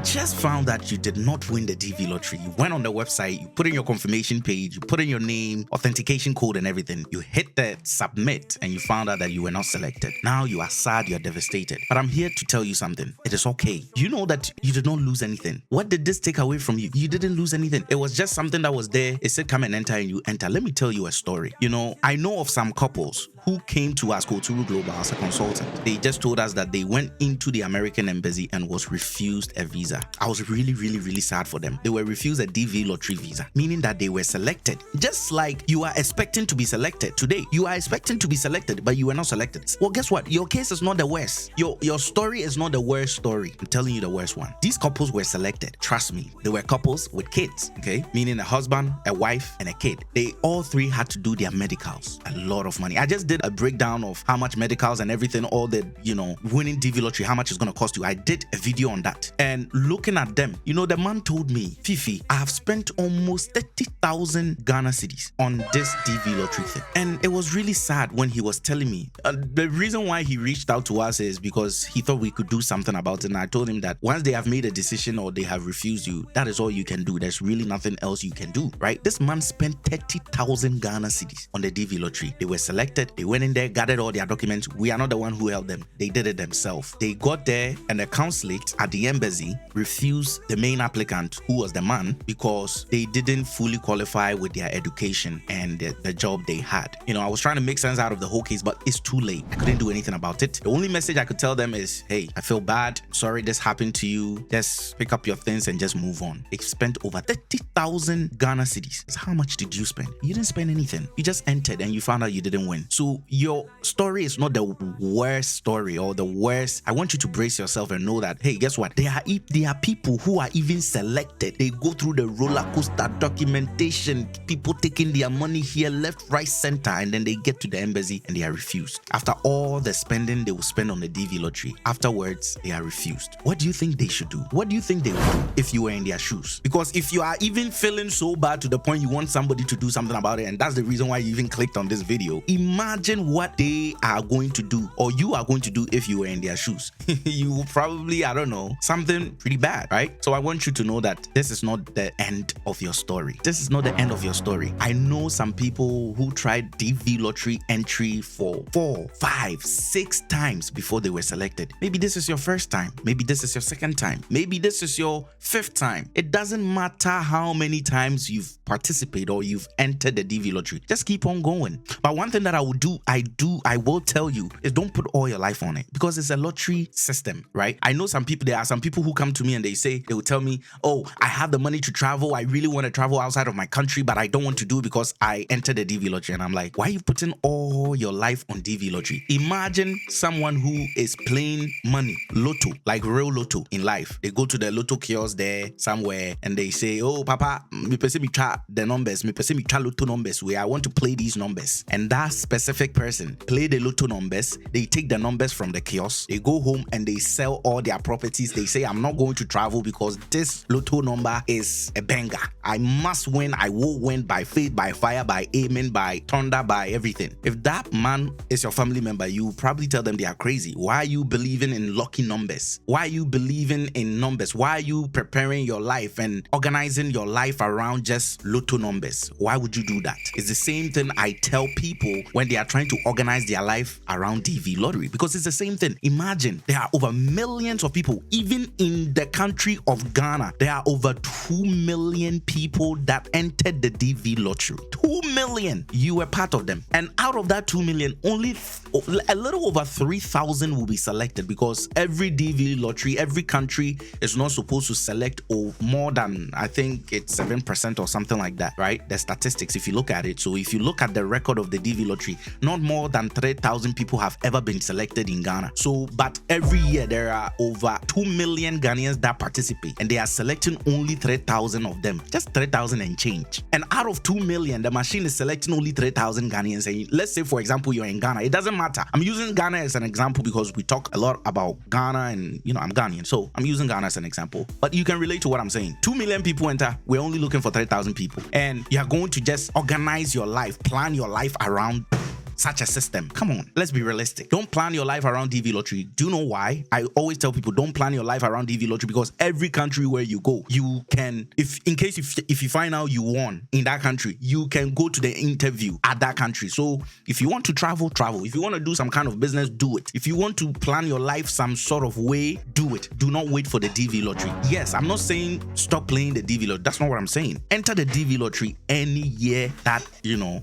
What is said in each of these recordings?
just found that you did not win the DV lottery. You went on the website, you put in your confirmation page, you put in your name, authentication code and everything. You hit the submit and you found out that you were not selected. Now you are sad, you're devastated. But I'm here to tell you something. It is okay. You know that you did not lose anything. What did this take away from you? You didn't lose anything. It was just something that was there. It said come and enter and you enter. Let me tell you a story. You know, I know of some couples who came to us, Kooturu Global, as a consultant. They just told us that they went into the American embassy and was refused a visa. I was really sad for them. They were refused a DV lottery visa, meaning that they were selected. Just like you are expecting to be selected today. You are expecting to be selected, but you were not selected. Well, guess what? Your case is not the worst. Your story is not the worst story. I'm telling you the worst one. These couples were selected. Trust me. They were couples with kids, okay? Meaning a husband, a wife, and a kid. They all three had to do their medicals. A lot of money. I just did a breakdown of how much medicals and everything, all the, winning DV lottery, how much it's going to cost you. I did a video on that. And looking at them, the man told me, Fifi, I have spent almost 30,000 Ghana cedis on this DV lottery thing. And it was really sad when he was telling me. The reason why he reached out to us is because he thought we could do something about it. And I told him that once they have made a decision or they have refused you, that is all you can do. There's really nothing else you can do, right? This man spent 30,000 Ghana cedis on the DV lottery. They were selected. They went in there, gathered all their documents. We are not the one who helped them. They did it themselves. They got there and the consulate at the embassy refused the main applicant, who was the man, because they didn't fully qualify with their education and the job they had. I was trying to make sense out of the whole case, but it's too late. I couldn't do anything about it. The only message I could tell them is, hey, I feel bad. Sorry this happened to you. Just pick up your things and just move on. They spent over 30,000 Ghana cedis. How much did you spend? You didn't spend anything. You just entered and you found out you didn't win. So your story is not the worst story or the worst. I want you to brace yourself and know that, hey, guess what? There are people who are even selected. They go through the roller coaster documentation, people taking their money here, left, right, center, and then they get to the embassy and they are refused. After all the spending they will spend on the DV lottery, afterwards, they are refused. What do you think they should do? What do you think they would do if you were in their shoes? Because if you are even feeling so bad to the point you want somebody to do something about it, and that's the reason why you even clicked on this video, imagine what they are going to do or you are going to do if you were in their shoes. You will probably, I don't know, something pretty bad, right? So I want you to know that this is not the end of your story. This is not the end of your story. I know some people who tried DV lottery entry for 4, 5, 6 times before they were selected. Maybe this is your first time. Maybe this is your second time. Maybe this is your 5th time. It doesn't matter how many times you've participated or you've entered the DV lottery. Just keep on going. But one thing that I will tell you is don't put all your life on it, because it's a lottery system, right? I know there are some people who come to me and they will tell me, oh, I have the money to travel. I really want to travel outside of my country, but I don't want to do it because I entered the DV lottery. And I'm like, why are you putting all your life on DV lottery? Imagine someone who is playing money, lotto, like real lotto in life. They go to the lotto kiosk there somewhere and they say, oh, Papa, me pese me try the numbers, me pese me try lotto numbers where I want to play these numbers. And that specific person play the lotto numbers. They take the numbers from the kiosk. They go home and they sell all their properties. They say, I'm not going to travel because this lotto number is a banger. I must win. I will win by faith, by fire, by amen, by thunder, by everything. If that man is your family member, you probably tell them they are crazy. Why are you believing in lucky numbers? Why are you believing in numbers? Why are you preparing your life and organizing your life around just lotto numbers? Why would you do that? It's the same thing I tell people when they are trying to organize their life around DV lottery, because it's the same thing. Imagine there are over millions of people, even in the country of Ghana, there are over 2 million people that entered the DV lottery. 2 million. You were part of them. And out of that 2 million, only a little over 3,000 will be selected, because every DV lottery, every country is not supposed to select more than, I think it's 7% or something like that, right? The statistics, if you look at it. So if you look at the record of the DV lottery, not more than 3,000 people have ever been selected in Ghana. So, but every year there are over 2 million Ghanaians that participate, and they are selecting only 3,000 of them, just 3,000 and change. And out of 2 million, the machine is selecting only 3,000 Ghanaians. And let's say, for example, you're in Ghana. It doesn't matter. I'm using Ghana as an example because we talk a lot about Ghana and, I'm Ghanaian. So I'm using Ghana as an example. But you can relate to what I'm saying. 2 million people enter. We're only looking for 3,000 people. And you're going to just organize your life, plan your life around such a system. Come on, let's be realistic. Don't plan your life around DV lottery. Do you know why? I always tell people don't plan your life around DV lottery, because every country where you go, you can, if you find out you won in that country, you can go to the interview at that country. So if you want to travel. If you want to do some kind of business, do it. If you want to plan your life some sort of way, do it. Do not wait for the DV lottery. Yes, I'm not saying stop playing the DV lottery. That's not what I'm saying. Enter the DV lottery any year that,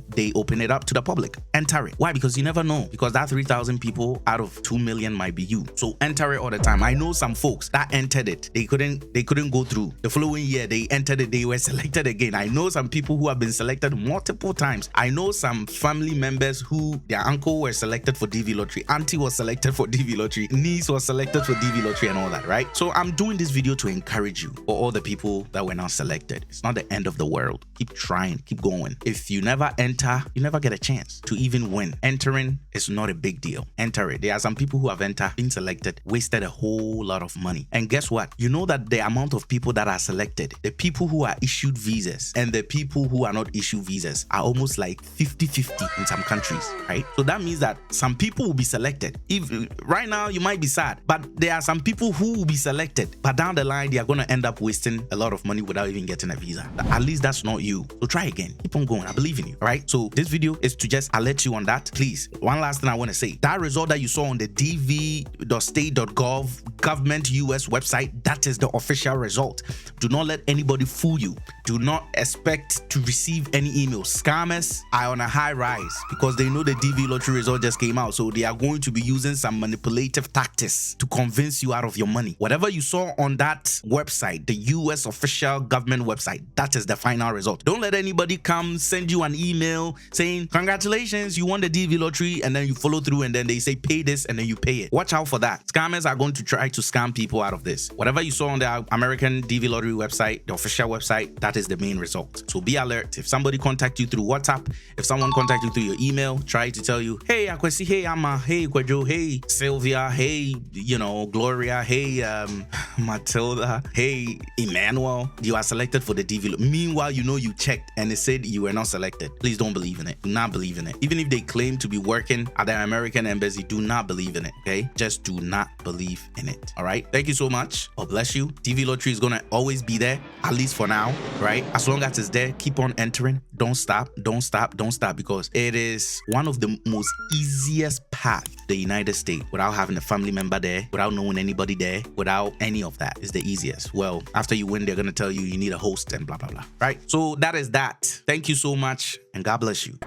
they open it up to the public. Enter it. Why? Because you never know. Because that 3,000 people out of 2 million might be you. So enter it all the time. I know some folks that entered it. They couldn't go through. The following year, they entered it. They were selected again. I know some people who have been selected multiple times. I know some family members who their uncle were selected for DV lottery, auntie was selected for DV lottery, niece was selected for DV lottery and all that, right? So I'm doing this video to encourage you, for all the people that were not selected. It's not the end of the world. Keep trying, keep going. If you never enter, you never get a chance to even win. Entering is not a big deal. Enter it. There are some people who have entered, been selected, wasted a whole lot of money. And guess what? You know that the amount of people that are selected, the people who are issued visas and the people who are not issued visas are almost like 50-50 in some countries, right? So that means that some people will be selected. If right now you might be sad, but there are some people who will be selected, but down the line they are going to end up wasting a lot of money without even getting a visa. At least that's not you. So try again. Keep on going. I believe in you. All right. So this video is to just alert you on that. Please, one last thing I want to say. That result that you saw on the dv.state.gov government US website, that is the official result. Do not let anybody fool you. Do not expect to receive any emails. Scammers are on a high rise because they know the DV lottery result just came out. So they are going to be using some manipulative tactics to convince you out of your money. Whatever you saw on that website, the US official government website, that is the final result. Don't let anybody come send you an email saying, congratulations, you won the DV lottery, and then you follow through and then they say pay this and then you pay it. Watch out for that. Scammers are going to try to scam people out of this. Whatever you saw on the American DV lottery website, the official website, that is the main result. So be alert. If somebody contact you through WhatsApp, if someone contact you through your email, try to tell you, hey Akwesi, hey Amma, hey Kwejo, hey Sylvia, hey Gloria, hey Matilda, hey Emmanuel, you are selected for the DV lottery. Meanwhile, you checked and it said you were not selected. Please don't believe in it. Do not believe in it. Even if they claim to be working at the American embassy, do not believe in it. Okay, just do not believe in it. All right, thank you so much. God bless you. DV lottery is gonna always be there, at least for now, right? As long as it's there, keep on entering. Don't stop, because it is one of the most easiest path to the United States without having a family member there, without knowing anybody there, without any of that. Is the easiest. Well, after you win, they're gonna tell you need a host and blah blah blah. Right? So that is that. Thank you so much and God bless you.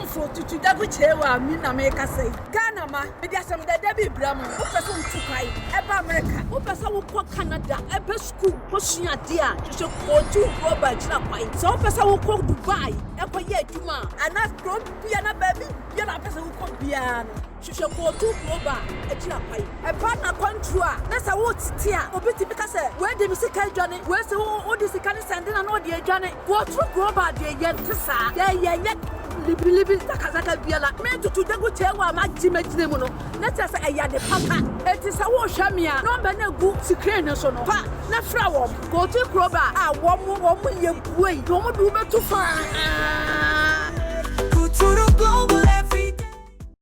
For to double chair, Mina make us say, Ghana, media some the Debbie Bram, who person to cry, Eba America, who person who call Canada, Eba school, pushing a dear, to show Kooturu by Chinapai, so person who call Dubai, Eba Yetuma, and that's grown piano baby, piano person who call piano. She shall go to Global, a Chinapai, a partner contour. That's a wood steer, or Betty because where the musical journey, where's the all this kind of sending an audio journey, go to Global, dear Yentessa, yet. Libi takazaka biala me to dago chewa ma jimejine mu no na tese eyade papa etise wo hwamia no be na gu screen so no pa na fra wo Kooturu ba a wo yempue no mo du betu fa